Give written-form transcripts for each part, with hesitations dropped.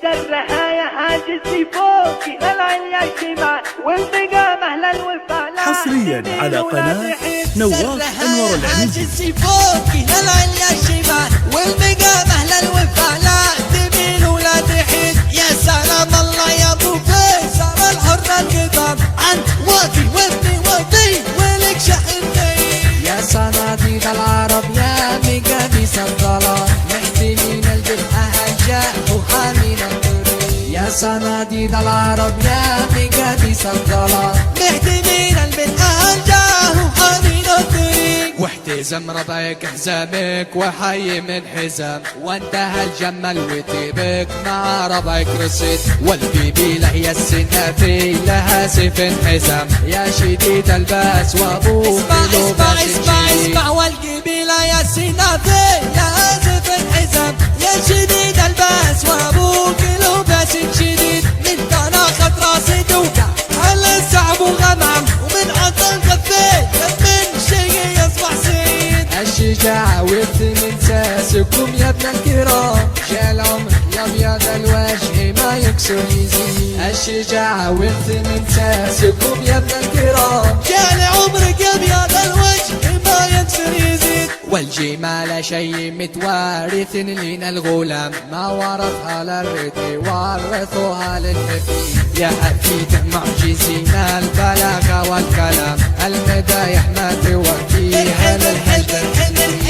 سرها يا حاجز فوق للعليا الشمال والبقى مهلا الوفاء حصريا على قناة نواف أنور العنزي. فوق للعليا الشمال والبقى مهلا الوفاء لا تميل ولا تحيد. يا سلام الله يا ابو فيصل الحر القدام عن وافي وابني وفي ولك شحنتين. يا صناديد العرب يا مقابيس الظلام محتلين البدء هجاء وحامين الطريق. يا صناديد العرب يا مقابيس الظلام محتلين البدء هجاء وحامين الطريق. واحتزم ربعك حزامك وحي من حزام وانتهى الجمل وتيبك مع ربعك رصيد. والبيبي هي السنافي لها سيف حزام يا شديد الباس وابوك اسمع والقبيلة يا السنافي لها سيف حزام يا شديد الباس وابوك لباس شديد. من تناخت راسي دوكا على الصعب وغمام ومن عطل خفيت من شيء يصبح سيد. الشجاعة ورث من ساسكم يا ابن الكرام جاء العمر يا ابيض الوجه ما يكسر يزيد. الشجاعة ورث من ساسكم يا ابن الكرام جاء لعمرك يا ابيض الوجه ما يكسر يزيد. والجمال شيء متوارث لنا الغلام ما ورثها للرثي ورثوها للحفيد. يا حفيد معجزين البلاغة والكلام المدايح ما توفيها للحب.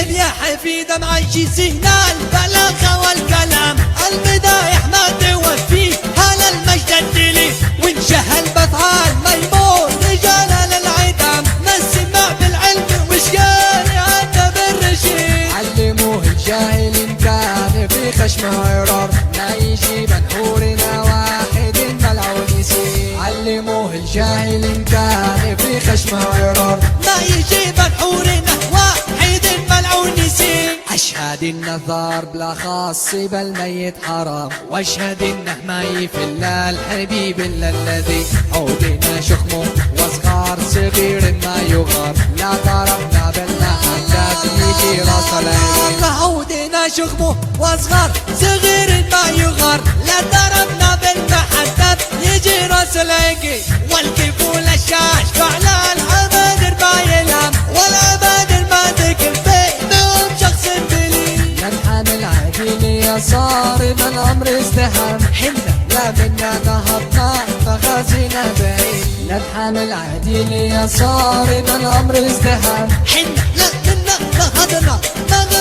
يا حفيد معجزين البلاغة والكلام المدايح ما توفيها للمجد الدليل. وانشهى البطال ميمون رجال للعدام ما السمع بالعلم وشقال عتب الرشيد. علموه الجاهل ان كان في خشمه عرار ما يجيب نحورنا واحد ملعون يسير. علموه الجاهل ان كان في خشمه عرار ما يجيب نحورنا واحد ملعون يسير. اشهد ان الثار بلا خاص بالميت حرام واشهد انه ما يفل الحبيب الا الذي عودنا شخمه واصغار صغير ما يغار لا ضربنا بالمحدات يجي راس العين. عودنا شخمه واصغار صغير ما يغار لا ضربنا بالمحدات يجي راس العين. والكفول الشاش فعلا العبادر ما يلام والعبادر ما ذكر بينهم شخص بليل. ننحن العديل يا صارم الامر ازدهام حنا لا منا نهضنا مغازينا بعيد. ننحن العديل يا صارم الامر ازدهام حنا لا منا نهضنا مغازينا.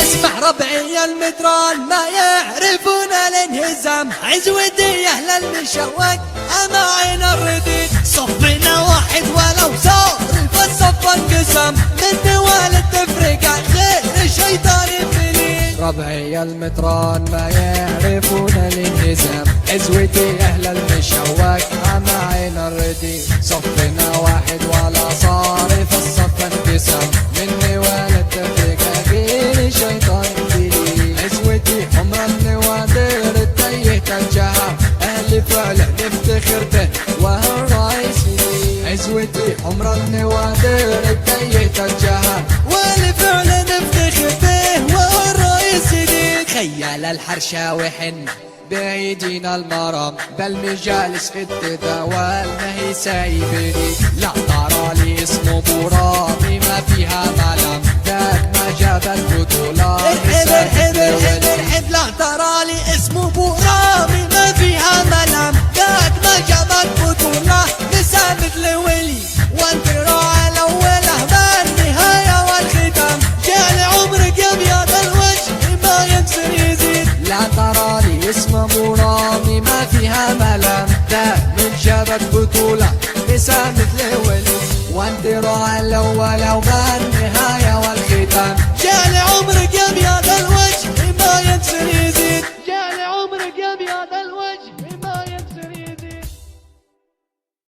اسمع ربعي المدران ما يعرفون الانهزام عزوتي اهل المشوق اما عين الرديد. صفنا واحد ولو صار فالصف انقسم من دوال التفرقة غير الشيطان يفليد. ربعي المطران ما يعرفون الانهزام عزوتي اهل المشوق اما عين الرديد. صفنا واحد ولا صار فالصف انقسم من دوال التفرقة غير الشيطان يفليد. عزوتي حمر النوادر التيه الجهام اهل فعلا نفتخر به وهو الرئيس. عزوتي حمر النوادر التيه الجهام واهل فعلا نفتخر به وهو الرئيس. خيال الحرشة وحن بعيدين المرام بل مجالس في التداول ما هي سايبني. لا ترى لي اسمه برامي ما فيها ملام ذاك ما جاب البطولة ارحب لا ترى لي اسمه برامي ما فيها ملام ذاك ما جاب البطولة نسا مثل ولي وانت راعي الاوله ما النهاية والختام جاء لعمرك يا ابيض الوجه ما يكسر يزيد. لا ترى لي اسمه برامي ما فيها ملام ذاك من جابت بطولة نسا مثل ولي وانت راعي الاوله وما النهاية